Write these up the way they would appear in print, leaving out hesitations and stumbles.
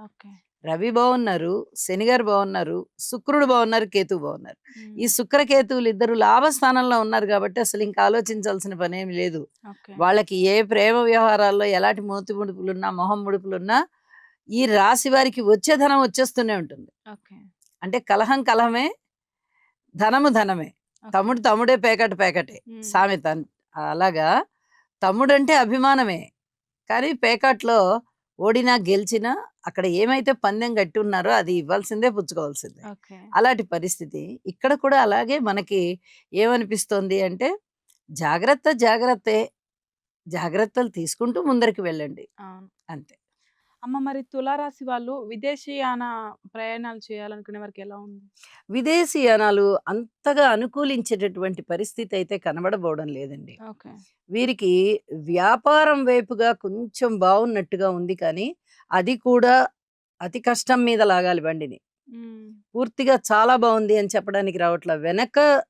Okay. Ravi బాగున్నారు, శని గారు బాగున్నారు, శుక్రుడు బాగున్నారు, కేతువు బాగున్నారు. ఈ హ్మ్. శుక్రకేతువులు ఇద్దరు లాభస్థానంలో ఉన్నారు కాబట్టి అసలు ఇంకా ఆలోచించాల్సిన పనేమి లేదు. ఓకే. వాళ్ళకి ఏ ప్రేమ వ్యవహారాల్లో ఎలాంటి మూతి ముడుపులున్నా, మొహం ముడుపులున్నా ఈ రాశి వారికి వచ్చే ధనం వచ్చేస్తూనే ఉంటుంది. ఓకే. అంటే కలహం కలహమే, ధనము ధనమే. ఓకే. తమ్ముడు తమ్ముడే పేకాట పేకటే హ్మ్. సామెత. అలాగా తమ్ముడంటే అభిమానమే. కానీ పేకాట్లో ఓడినా, గెలిచినా అక్కడ ఏమైతే పందెం గట్టి ఉన్నారో అది ఇవ్వాల్సిందే, పుచ్చుకోవాల్సిందే. ఓకే. అలాంటి పరిస్థితి. ఇక్కడ కూడా అలాగే మనకి ఏమనిపిస్తోంది అంటే, జాగ్రత్త జాగ్రత్తే. జాగ్రత్తలు తీసుకుంటూ ముందరికి వెళ్ళండి. అవును. అంతే. అమ్మ మరి తులారాశి వాళ్ళు విదేశీయాన ప్రయాణాలు చేయాలనుకునే వారికి ఎలా ఉంది? విదేశీయానాలు అంతగా అనుకూలించేటటువంటి పరిస్థితి అయితే కనబడబోవడం లేదండి. ఓకే. వీరికి వ్యాపారం వైపుగా కొంచెం బావున్నట్టుగా ఉంది కానీ, అది కూడా అతి కష్టం మీద లాగాలి బండిని. హ్మ్. పూర్తిగా చాలా బావుంది అని చెప్పడానికి రావట్లా. వెనక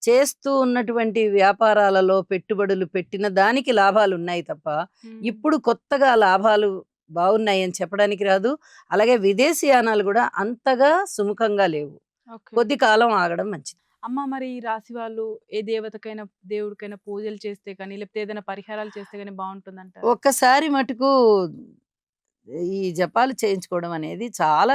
చేస్తూ ఉన్నటువంటి వ్యాపారాలలో పెట్టుబడులు పెట్టిన దానికి లాభాలున్నాయి తప్ప, హ్మ్. ఇప్పుడు కొత్తగా లాభాలు బావున్నాయని చెప్పడానికి రాదు. అలాగే విదేశీయానాలు గూడా అంతగా సుముఖంగా లేవు. ఓకే. కొద్ది కాలం ఆగడం మంచిది. అమ్మ మరి ఈ రాశి వాళ్ళు ఏ దేవతకైనా, దేవుడికైనా పూజలు చేస్తే కానీ, లేకపోతే ఏదైనా పరిహారాలు చేస్తే గాని బావుంటుందంటారా? ఒక్కసారి మటుకు ఈ జపాలు చేయించుకోవడం అనేది చాలా